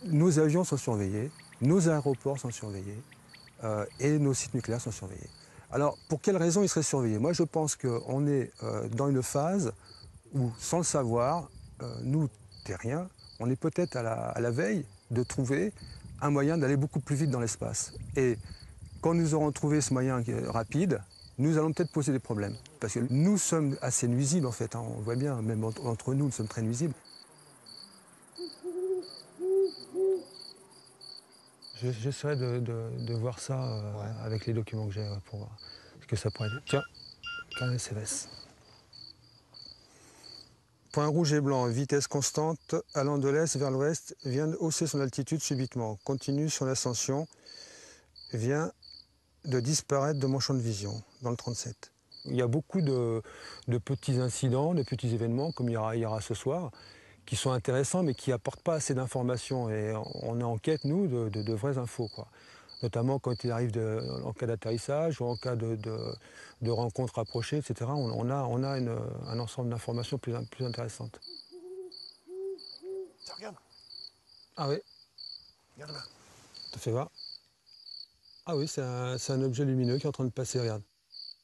Nos avions sont surveillés, nos aéroports sont surveillés et nos sites nucléaires sont surveillés. Alors, pour quelles raisons ils seraient surveillés? Moi, je pense qu'on est dans une phase où, sans le savoir, nous, terriens, on est peut-être à la veille de trouver un moyen d'aller beaucoup plus vite dans l'espace. Et quand nous aurons trouvé ce moyen rapide, nous allons peut-être poser des problèmes. Parce que nous sommes assez nuisibles, en fait. Hein. On voit bien, même entre nous, nous sommes très nuisibles. J'essaierai de voir ça avec les documents que j'ai pour voir ce que ça pourrait être. Tiens, carnet CVS. Point rouge et blanc, vitesse constante, allant de l'est vers l'ouest, vient hausser son altitude subitement. Continue son ascension, vient de disparaître de mon champ de vision, dans le 37. Il y a beaucoup de petits incidents, de petits événements, comme il y aura ce soir, qui sont intéressants, mais qui n'apportent pas assez d'informations. Et on est en quête, nous, de vraies infos, quoi. Notamment quand il arrive en cas d'atterrissage ou en cas de rencontres rapprochées, etc. On a un ensemble d'informations plus intéressantes. Ça regarde. Ah oui. Regarde là. T'as fait voir? Ah oui, c'est un objet lumineux qui est en train de passer, regarde.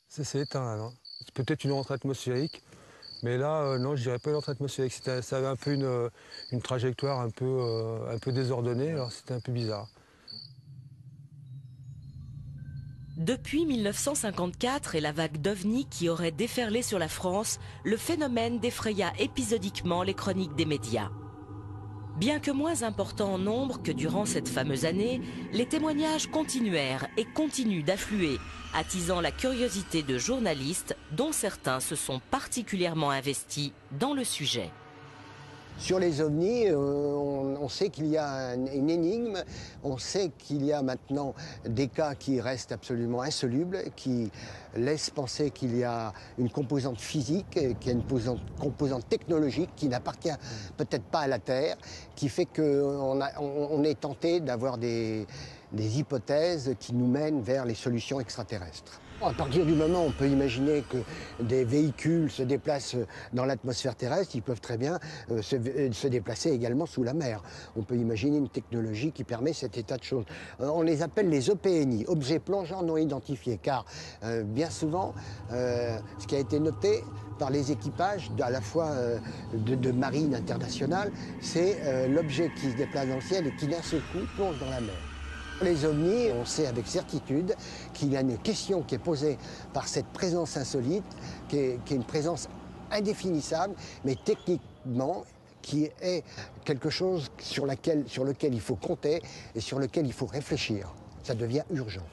C'est éteint là, non? C'est peut-être une rentrée atmosphérique, mais là, non, je dirais pas une rentrée atmosphérique. Ça avait un peu une trajectoire un peu désordonnée, alors c'était un peu bizarre. Depuis 1954 et la vague d'OVNI qui aurait déferlé sur la France, le phénomène défraya épisodiquement les chroniques des médias. Bien que moins important en nombre que durant cette fameuse année, les témoignages continuèrent et continuent d'affluer, attisant la curiosité de journalistes dont certains se sont particulièrement investis dans le sujet. Sur les ovnis, on sait qu'il y a une énigme, on sait qu'il y a maintenant des cas qui restent absolument insolubles, qui laissent penser qu'il y a une composante physique, qu'il y a une composante technologique qui n'appartient peut-être pas à la Terre, qui fait qu'on est tenté d'avoir des hypothèses qui nous mènent vers les solutions extraterrestres. À partir du moment où on peut imaginer que des véhicules se déplacent dans l'atmosphère terrestre, ils peuvent très bien se déplacer également sous la mer. On peut imaginer une technologie qui permet cet état de choses. On les appelle les OPNI, objets plongeants non identifiés, car bien souvent, ce qui a été noté par les équipages, à la fois de marine internationale, c'est l'objet qui se déplace dans le ciel et qui d'un seul coup plonge dans la mer. Les ovnis, on sait avec certitude qu'il y a une question qui est posée par cette présence insolite, qui est une présence indéfinissable, mais techniquement qui est quelque chose sur lequel il faut compter et sur lequel il faut réfléchir. Ça devient urgent.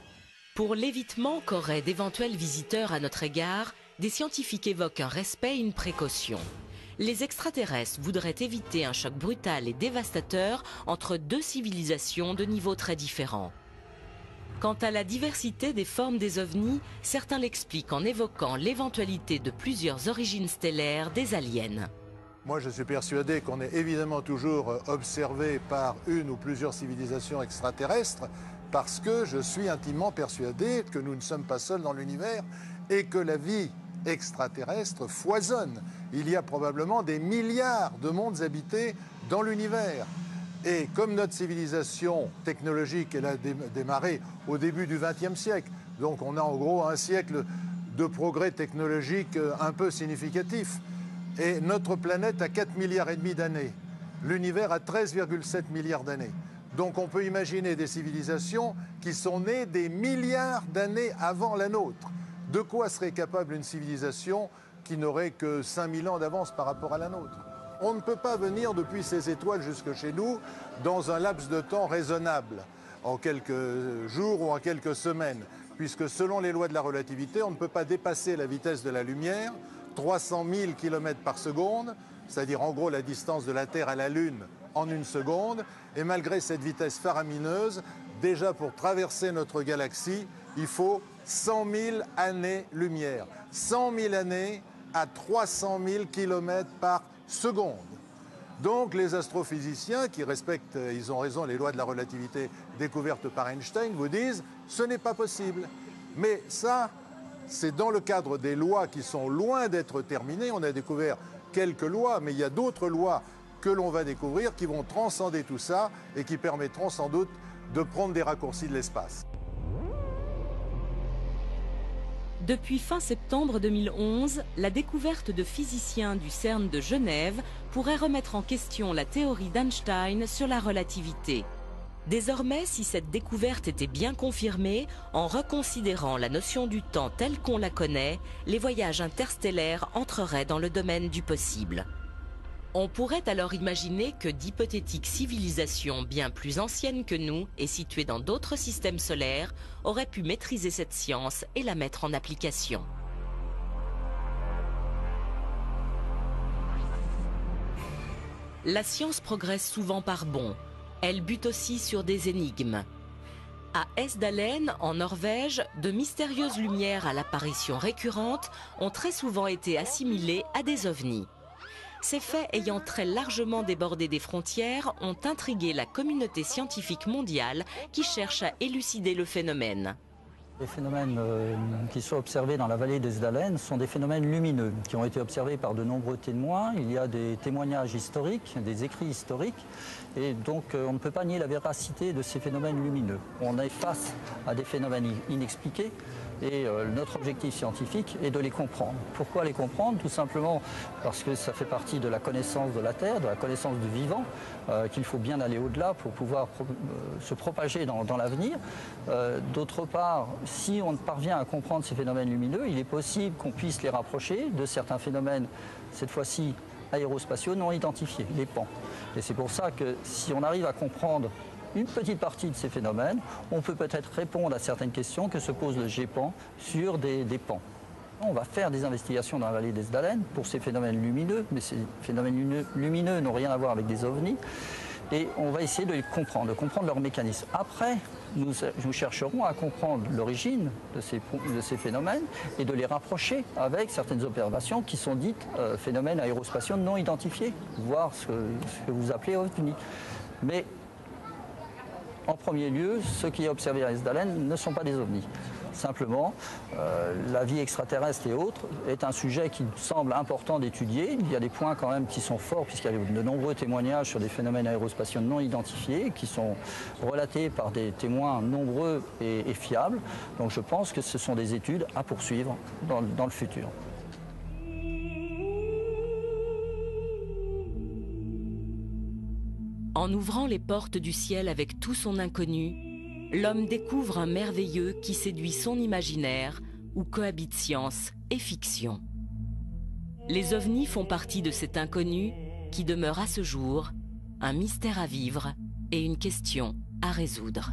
Pour l'évitement qu'auraient d'éventuels visiteurs à notre égard, des scientifiques évoquent un respect et une précaution. Les extraterrestres voudraient éviter un choc brutal et dévastateur entre deux civilisations de niveaux très différents. Quant à la diversité des formes des ovnis, certains l'expliquent en évoquant l'éventualité de plusieurs origines stellaires des aliens. Moi, je suis persuadé qu'on est évidemment toujours observé par une ou plusieurs civilisations extraterrestres parce que je suis intimement persuadé que nous ne sommes pas seuls dans l'univers et que la vie extraterrestre foisonne. Il y a probablement des milliards de mondes habités dans l'univers. Et comme notre civilisation technologique, elle a démarré au début du XXe siècle, donc on a en gros un siècle de progrès technologique un peu significatif. Et notre planète a 4,5 milliards d'années. L'univers a 13,7 milliards d'années. Donc on peut imaginer des civilisations qui sont nées des milliards d'années avant la nôtre. De quoi serait capable une civilisation qui n'aurait que 5000 ans d'avance par rapport à la nôtre? On ne peut pas venir depuis ces étoiles jusque chez nous dans un laps de temps raisonnable, en quelques jours ou en quelques semaines, puisque selon les lois de la relativité, on ne peut pas dépasser la vitesse de la lumière, 300 000 km par seconde, c'est-à-dire en gros la distance de la Terre à la Lune en une seconde, et malgré cette vitesse faramineuse, déjà pour traverser notre galaxie, il faut 100 000 années-lumière. 100 000 années à 300 000 km par seconde. Donc les astrophysiciens qui respectent, ils ont raison, les lois de la relativité découvertes par Einstein, vous disent ce n'est pas possible. Mais ça, c'est dans le cadre des lois qui sont loin d'être terminées. On a découvert quelques lois, mais il y a d'autres lois que l'on va découvrir qui vont transcender tout ça et qui permettront sans doute de prendre des raccourcis de l'espace. Depuis fin septembre 2011, la découverte de physiciens du CERN de Genève pourrait remettre en question la théorie d'Einstein sur la relativité. Désormais, si cette découverte était bien confirmée, en reconsidérant la notion du temps telle qu'on la connaît, les voyages interstellaires entreraient dans le domaine du possible. On pourrait alors imaginer que d'hypothétiques civilisations bien plus anciennes que nous et situées dans d'autres systèmes solaires auraient pu maîtriser cette science et la mettre en application. La science progresse souvent par bonds. Elle bute aussi sur des énigmes. À Esdalen, en Norvège, de mystérieuses lumières à l'apparition récurrente ont très souvent été assimilées à des ovnis. Ces faits ayant très largement débordé des frontières ont intrigué la communauté scientifique mondiale qui cherche à élucider le phénomène. Les phénomènes qui sont observés dans la vallée des Esdalen sont des phénomènes lumineux qui ont été observés par de nombreux témoins. Il y a des témoignages historiques, des écrits historiques, et donc on ne peut pas nier la véracité de ces phénomènes lumineux. On est face à des phénomènes inexpliqués et notre objectif scientifique est de les comprendre. Pourquoi les comprendre? Tout simplement parce que ça fait partie de la connaissance de la Terre, de la connaissance du vivant, qu'il faut bien aller au-delà pour pouvoir se propager dans l'avenir. D'autre part, si on parvient à comprendre ces phénomènes lumineux, il est possible qu'on puisse les rapprocher de certains phénomènes, cette fois-ci aérospatiaux non identifiés, les PAN. Et c'est pour ça que si on arrive à comprendre une petite partie de ces phénomènes, on peut peut-être répondre à certaines questions que se pose le GEPAN sur des PAN. On va faire des investigations dans la vallée des Esdalen pour ces phénomènes lumineux, mais ces phénomènes lumineux n'ont rien à voir avec des ovnis. Et on va essayer de les comprendre, de comprendre leur mécanisme. Après, nous chercherons à comprendre l'origine de ces phénomènes et de les rapprocher avec certaines observations qui sont dites phénomènes aérospatiaux non identifiés, voire ce que vous appelez ovnis. Mais en premier lieu, ce qui est observé à Esdalen ne sont pas des ovnis. Simplement, la vie extraterrestre et autres est un sujet qui semble important d'étudier. Il y a des points quand même qui sont forts, puisqu'il y a de nombreux témoignages sur des phénomènes aérospatiaux non identifiés, qui sont relatés par des témoins nombreux et fiables. Donc je pense que ce sont des études à poursuivre dans le futur. En ouvrant les portes du ciel avec tout son inconnu, l'homme découvre un merveilleux qui séduit son imaginaire, où cohabitent science et fiction. Les ovnis font partie de cet inconnu qui demeure à ce jour un mystère à vivre et une question à résoudre.